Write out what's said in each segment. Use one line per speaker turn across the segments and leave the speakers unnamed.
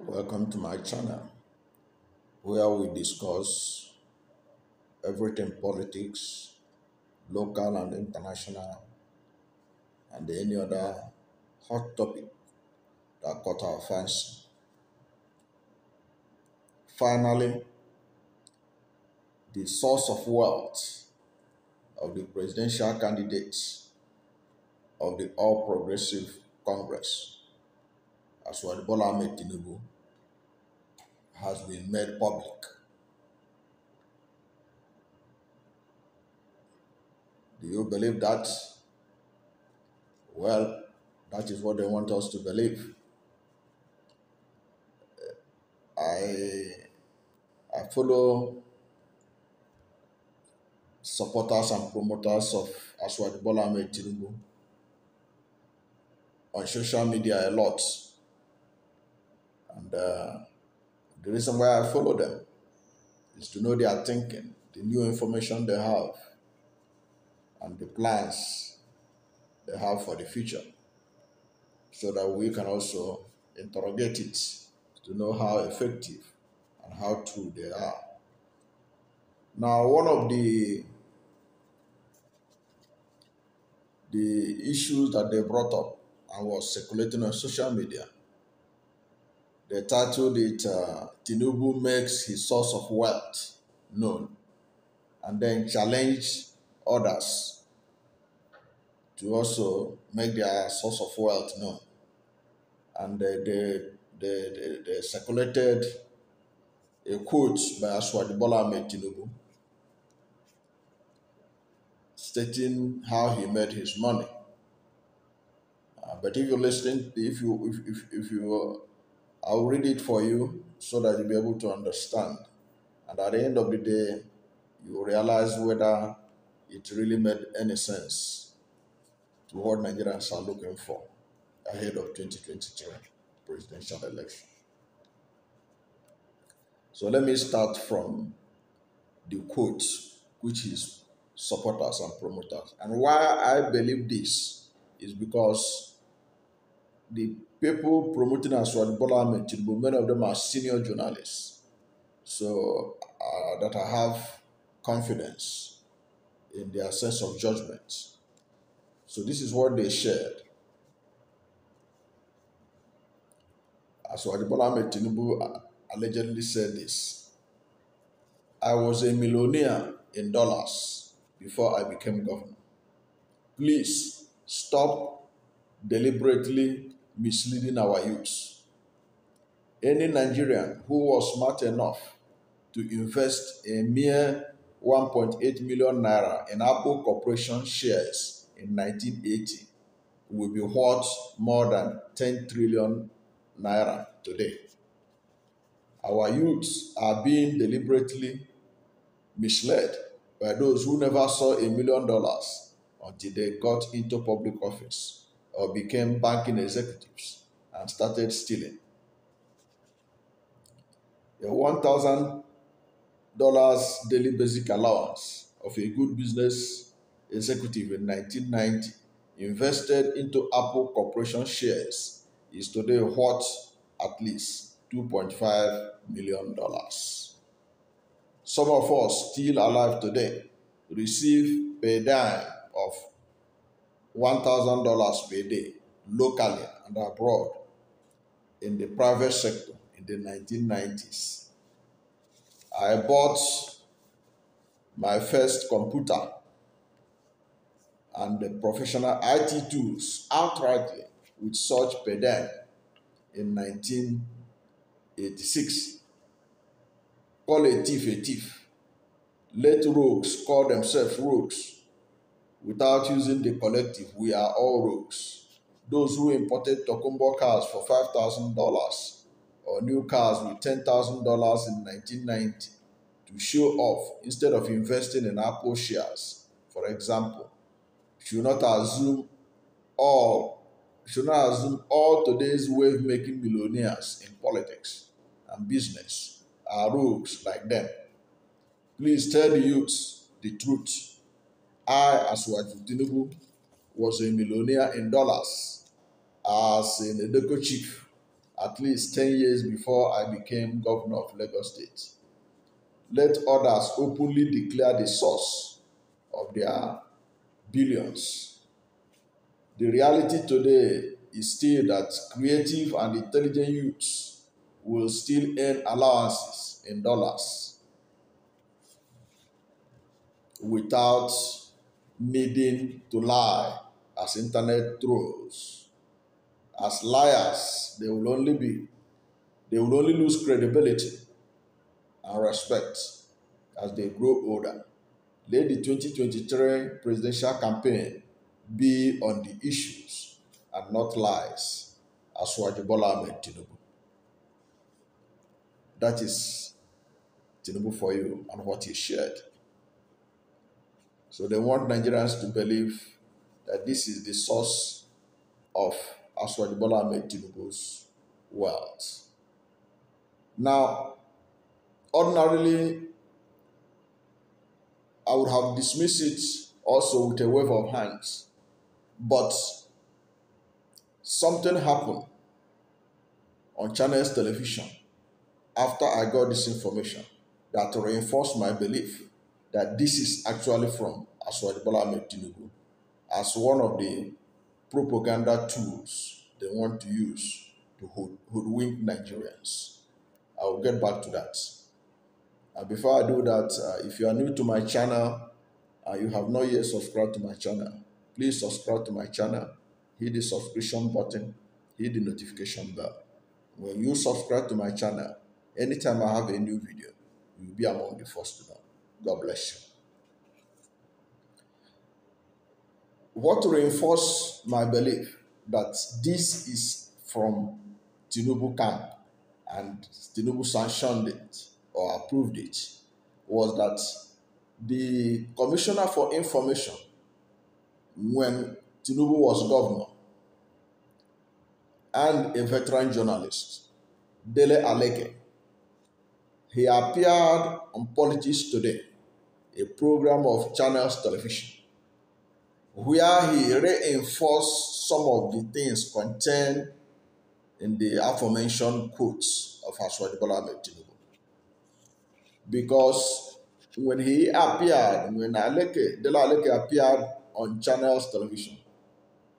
Welcome to my channel where we discuss everything politics, local and international, and any other hot topic that caught our fancy. Finally, the source of wealth of the presidential candidates of the All Progressive Congress, Asiwaju Bola Ahmed Tinubu, has been made public. Do you believe that? Well, that is what they want us to believe. I I follow supporters and promoters of Asiwaju Bola Ahmed Tinubu on social media a lot, and the reason why I follow them is to know their thinking, the new information they have, and the plans they have for the future, so that we can also interrogate it to know how effective and how true they are. Now, one of the issues that they brought up and was circulating on social media, they titled it Tinubu makes his source of wealth known, and then challenged others to also make their source of wealth known. And they circulated a quote by Asiwaju Bola Ahmed Tinubu stating how he made his money. But if you're listening, if you I'll read it for you so that you'll be able to understand. And at the end of the day, you realize whether it really made any sense to what Nigerians are looking for ahead of 2023 presidential election. So let me start from the quote, which is supporters and promoters. And why I believe this is because the people promoting Asiwaju Bola Ahmed Tinubu, many of them are senior journalists, so that I have confidence in their sense of judgment. So this is what they shared. Asiwaju Bola Ahmed Tinubu allegedly said this: "I was a millionaire in dollars before I became governor. Please stop deliberately misleading our youths. Any Nigerian who was smart enough to invest a mere 1.8 million naira in Apple Corporation shares in 1980 will be worth more than 10 trillion naira today. Our youths are being deliberately misled by those who never saw $1 million until they got into public office or became banking executives and started stealing. A $1,000 daily basic allowance of a good business executive in 1990 invested into Apple Corporation shares is today worth at least $2.5 million. Some of us still alive today receive a dime of $1,000 per day locally and abroad in the private sector in the 1990s. I bought my first computer and the professional IT tools outrightly with such per diem in 1986. Call a thief. Let rogues call themselves rogues. Without using the collective, we are all rogues. Those who imported Tokumbo cars for $5,000 or new cars with $10,000 in 1990 to show off instead of investing in Apple shares, for example, should not assume all today's wave-making millionaires in politics and business are rogues like them. Please tell the youths the truth. I, Asiwaju Tinubu, was a millionaire in dollars as an Edeko chief at least 10 years before I became governor of Lagos State. Let others openly declare the source of their billions. The reality today is still that creative and intelligent youths will still earn allowances in dollars without needing to lie as internet trolls. As liars, they will only lose credibility and respect as they grow older. Let the 2023 presidential campaign be on the issues and not lies. Asiwaju Bola Ahmed Tinubu. That is Tinubu for you and what he shared. So they want Nigerians to believe that this is the source of Asiwaju Bola Ahmed Tinubu's wealth. Now, ordinarily, I would have dismissed it also with a wave of hands, but something happened on Channels Television after I got this information that reinforced my belief that this is actually from Asiwaju Bola Ahmed Tinubu as one of the propaganda tools they want to use to hoodwink Nigerians. I will get back to that. Before I do that, if you are new to my channel and you have not yet subscribed to my channel, please subscribe to my channel, hit the subscription button, hit the notification bell. When you subscribe to my channel, anytime I have a new video, you will be among the first to know. God bless you. What reinforced my belief that this is from Tinubu camp and Tinubu sanctioned it or approved it was that the Commissioner for Information, when Tinubu was governor, and a veteran journalist, Dele Aleke, he appeared on Politics Today, a program of Channels Television, where he reinforced some of the things contained in the aforementioned quotes of Asiwaju Bola Ahmed Tinubu. Because when he appeared, when Dele Aleke appeared on Channels Television,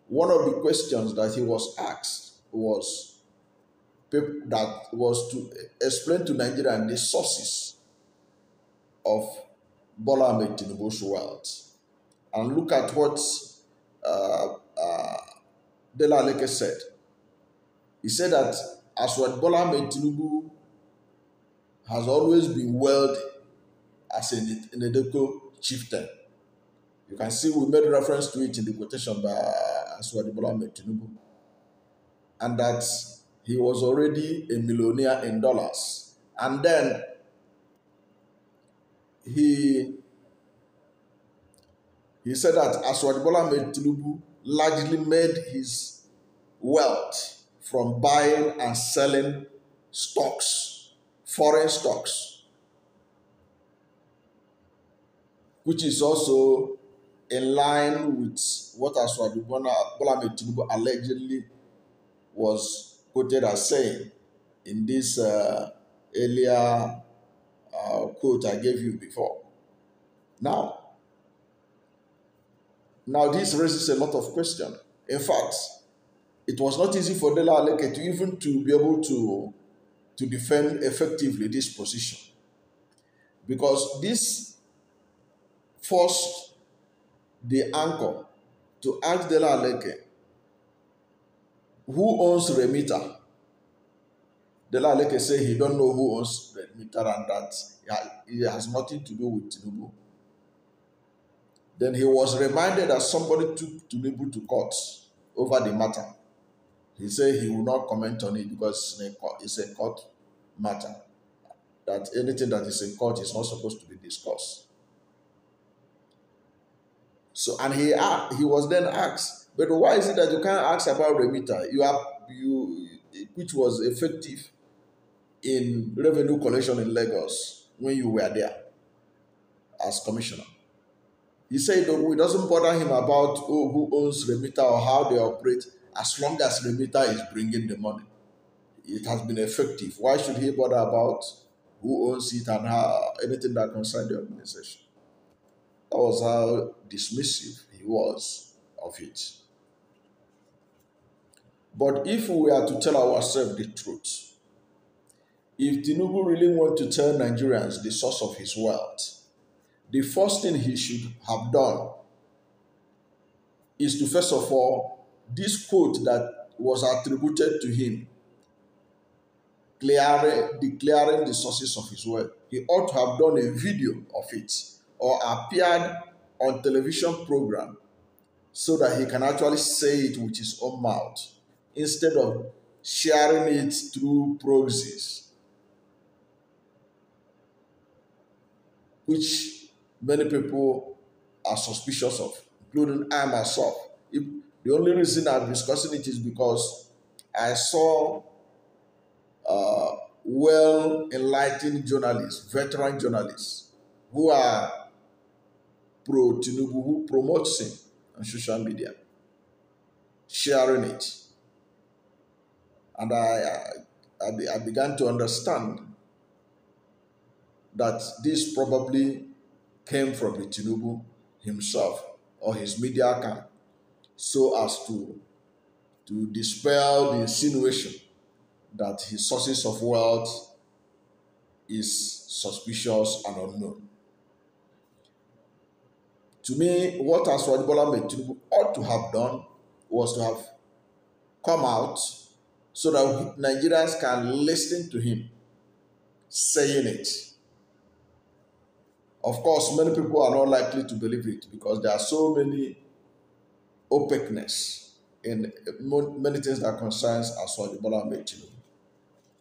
one of the questions that he was asked was to explain to Nigerians the sources of Bola Ahmed Tinubu's wealth. And look at what Dele Aleke said. He said that Asiwaju Bola Ahmed Tinubu has always been wealthy as an Edeko chieftain. You can see we made reference to it in the quotation by Asiwaju Bola Ahmed Tinubu. And that he was already a millionaire in dollars. And then he said that Asiwaju Bola Ahmed Tinubu largely made his wealth from buying and selling stocks, foreign stocks, which is also in line with what Asiwaju Bola Ahmed Tinubu allegedly was quoted as saying in this earlier quote I gave you before. Now this raises a lot of questions. In fact, it was not easy for Dele Aleke to even to be able to defend effectively this position, because this forced the anchor to ask Dele Aleke who owns Remita. Dele Aleke said he don't know who owns Remita and that it has nothing to do with Tinubu. Then he was reminded that somebody took Tinubu to court over the matter. He said he will not comment on it because it's a court matter. That anything that is in court is not supposed to be discussed. So, and he was then asked, but why is it that you can't ask about Remita? Which was effective in revenue collection in Lagos when you were there as commissioner. He said it doesn't bother him about who owns Remita or how they operate, as long as Remita is bringing the money. it has been effective. Why should he bother about who owns it and how anything that concerns the organization? That was how dismissive he was of it. But if we are to tell ourselves the truth, if Tinubu really want to tell Nigerians the source of his wealth, the first thing he should have done is to, first of all, this quote that was attributed to him, declaring the sources of his wealth. He ought to have done a video of it or appeared on television program so that he can actually say it with his own mouth instead of sharing it through proxies, which many people are suspicious of, including I myself. If, the only reason I'm discussing it is because I saw well enlightened journalists, veteran journalists, who are pro Tinubu, who promotes him on social media, sharing it. And I began to understand that this probably came from the Tinubu himself or his media account, so as to dispel the insinuation that his sources of wealth is suspicious and unknown. To me, what Asiwaju Bola Tinubu ought to have done was to have come out so that Nigerians can listen to him saying it. Of course, many people are not likely to believe it because there are so many opaqueness in many things that concerns Asiwaju Bola Tinubu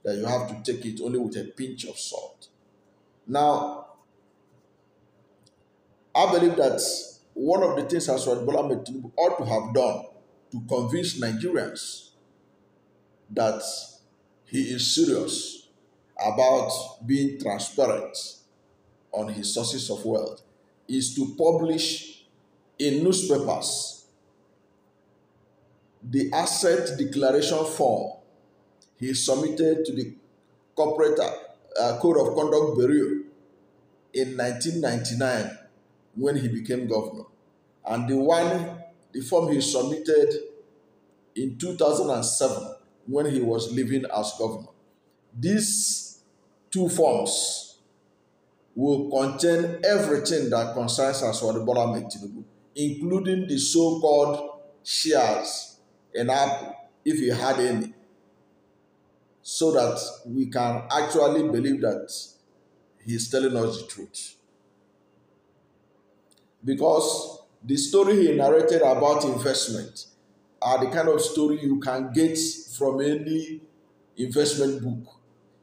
that you have to take it only with a pinch of salt. Now, I believe that one of the things Asiwaju Bola Tinubu ought to have done to convince Nigerians that he is serious about being transparent on his sources of wealth is to publish in newspapers the asset declaration form he submitted to the Corporate Code of Conduct Bureau in 1999 when he became governor, and the form he submitted in 2007 when he was living as governor. These two forms will contain everything that concerns Asiwaju Bola Tinubu, including the so-called shares in Apple, if he had any, so that we can actually believe that he's telling us the truth. Because the story he narrated about investment are the kind of story you can get from any investment book.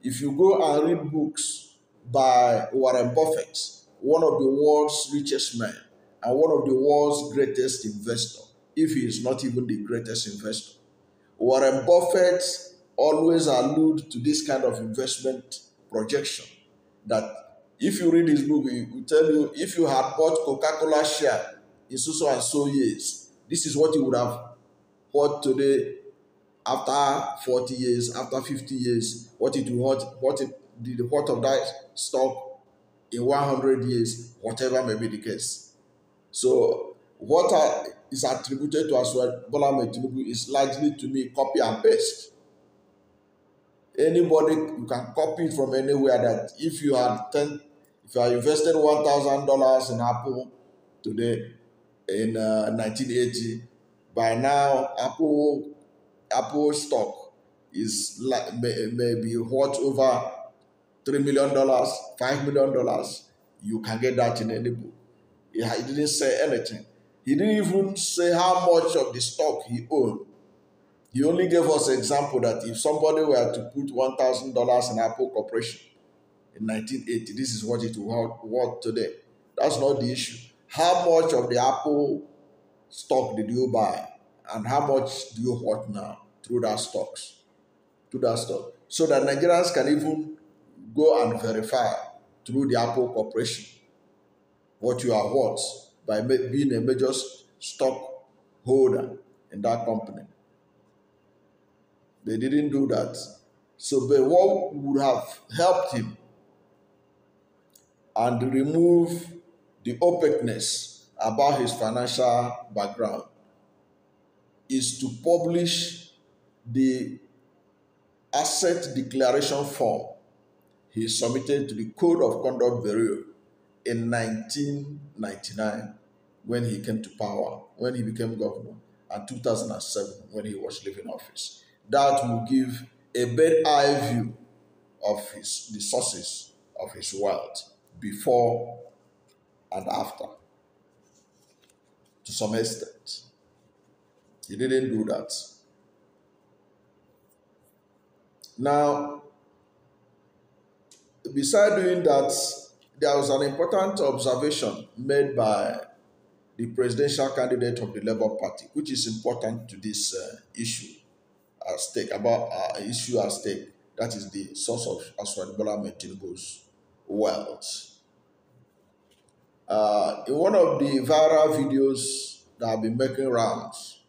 If you go and read books by Warren Buffett, one of the world's richest men and one of the world's greatest investor, if he is not even the greatest investor, Warren Buffett always allude to this kind of investment projection, that if you read his book, he will tell you if you had bought Coca-Cola share in so and so years, this is what you would have bought today after 40 years, after 50 years, what the worth of that stock in 100 years, whatever may be the case. So what is attributed to Asiwaju Bola Tinubu is largely, to me, copy and paste. Anybody, you can copy it from anywhere. That if you are invested $1,000 in Apple today in 1980, by now Apple stock is may be worth over $3 million, $5 million. You can get that in any book. He didn't say anything. He didn't even say how much of the stock he owned. He only gave us an example that if somebody were to put $1,000 in Apple Corporation in 1980, this is what it will worth today. That's not the issue. How much of the Apple stock did you buy, and how much do you hold now through that stock? So that Nigerians can even go and verify through the Apple Corporation what you are worth by being a major stock holder in that company. They didn't do that. So, but what would have helped him and remove the opaqueness about his financial background is to publish the asset declaration form he submitted to the Code of Conduct Bureau in 1999 when he came to power, when he became governor, and 2007 when he was leaving office. That will give a bird eye view of the sources of his wealth before and after, to some extent. He didn't do that. Now, beside doing that, there was an important observation made by the presidential candidate of the Labour Party, which is important to this issue at stake, about issue at stake. That is the source of Asiwaju Bola Tinubu's wealth. In one of the viral videos that have been making rounds,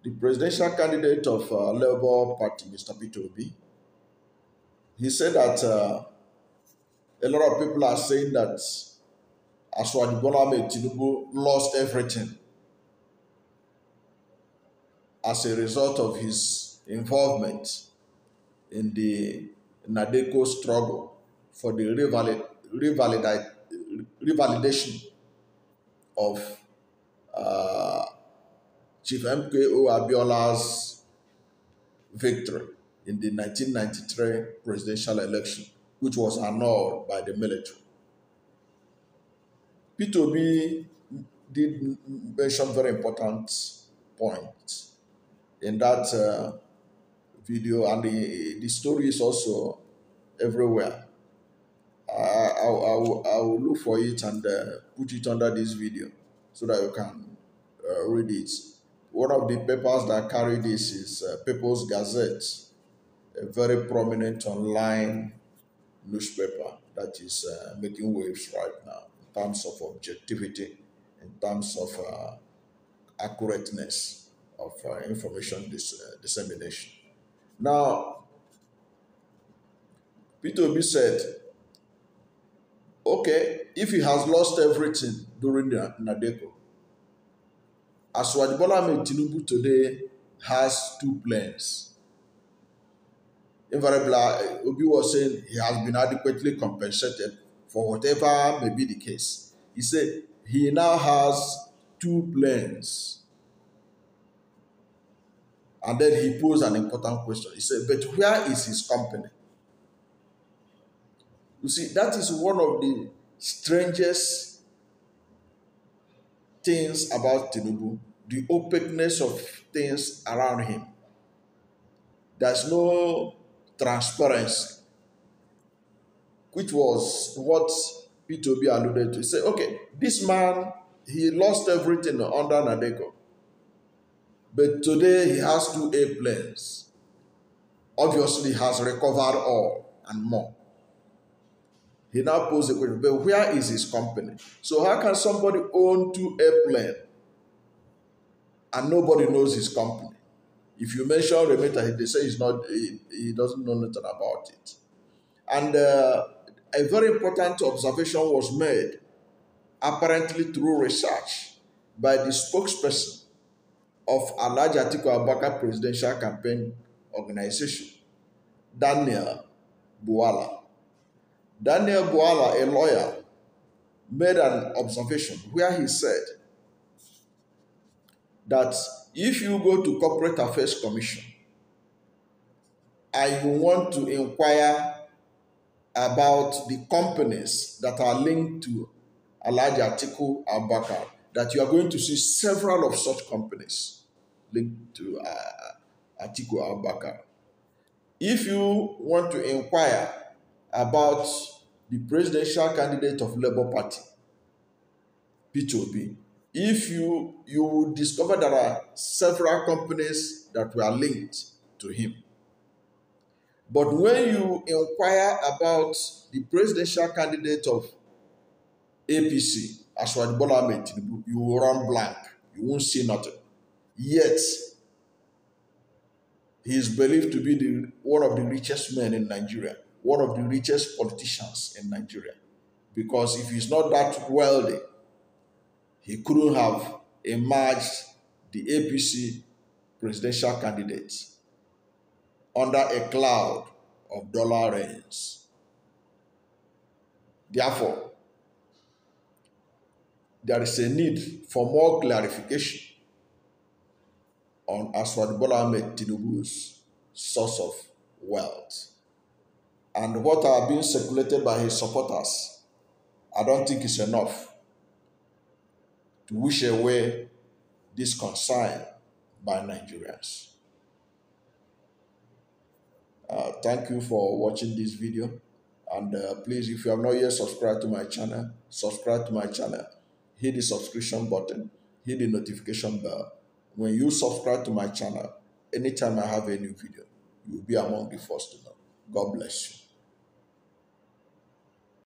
the presidential candidate of Labour Party, Mr. Peter Obi, he said that a lot of people are saying that Asiwaju Bola Tinubu lost everything as a result of his involvement in the Nadeko struggle for the revalidation of Chief MKO Abiola's victory in the 1993 presidential election, which was annulled by the military. Peter Obi did mention very important points in that video, and the story is also everywhere. I will look for it and put it under this video so that you can read it. One of the papers that carry this is People's Gazette, a very prominent online newspaper that is making waves right now in terms of objectivity, in terms of accurateness of information dissemination. Now, Peter Obi said, okay, if he has lost everything during the Nadeko, Asiwaju Bola Tinubu today has 2 planes. Invariably, Obi was saying he has been adequately compensated for whatever may be the case. He said he now has 2 planes. And then he posed an important question. He said, but where is his company? You see, that is one of the strangest things about Tinubu, the opaqueness of things around him. There's no transparency, which was what Peter Obi alluded to. He said, okay, this man, he lost everything under Nadeko, but today he has 2 airplanes. Obviously, has recovered all and more. He now posed the question, but where is his company? So how can somebody own 2 airplanes and nobody knows his company? If you mention Remeta, they say he doesn't know nothing about it. And a very important observation was made, apparently through research, by the spokesperson of Atiku Abubakar Presidential Campaign Organization, Bola. Daniel Bola, a lawyer, made an observation where he said that if you go to Corporate Affairs Commission and you want to inquire about the companies that are linked to Atiku Abubakar, that you are going to see several of such companies linked to Atiku Abubakar. If you want to inquire about the presidential candidate of Labour Party, Peter Obi, if you will discover there are several companies that were linked to him. But when you inquire about the presidential candidate of APC, Asiwaju Bola Tinubu, you will run blank. You won't see nothing. Yet, He is believed to be one of the richest men in Nigeria, one of the richest politicians in Nigeria. Because if he's not that wealthy, he couldn't have emerged the APC presidential candidate under a cloud of dollar rains. Therefore, there is a need for more clarification on Asiwaju Bola Ahmed Tinubu's source of wealth. And what are being circulated by his supporters, I don't think is enough to wish away this concern by Nigerians. Thank you for watching this video. And please, if you have not yet subscribed to my channel, subscribe to my channel. Hit the subscription button, hit the notification bell. When you subscribe to my channel, anytime I have a new video, you will be among the first to know. God bless you.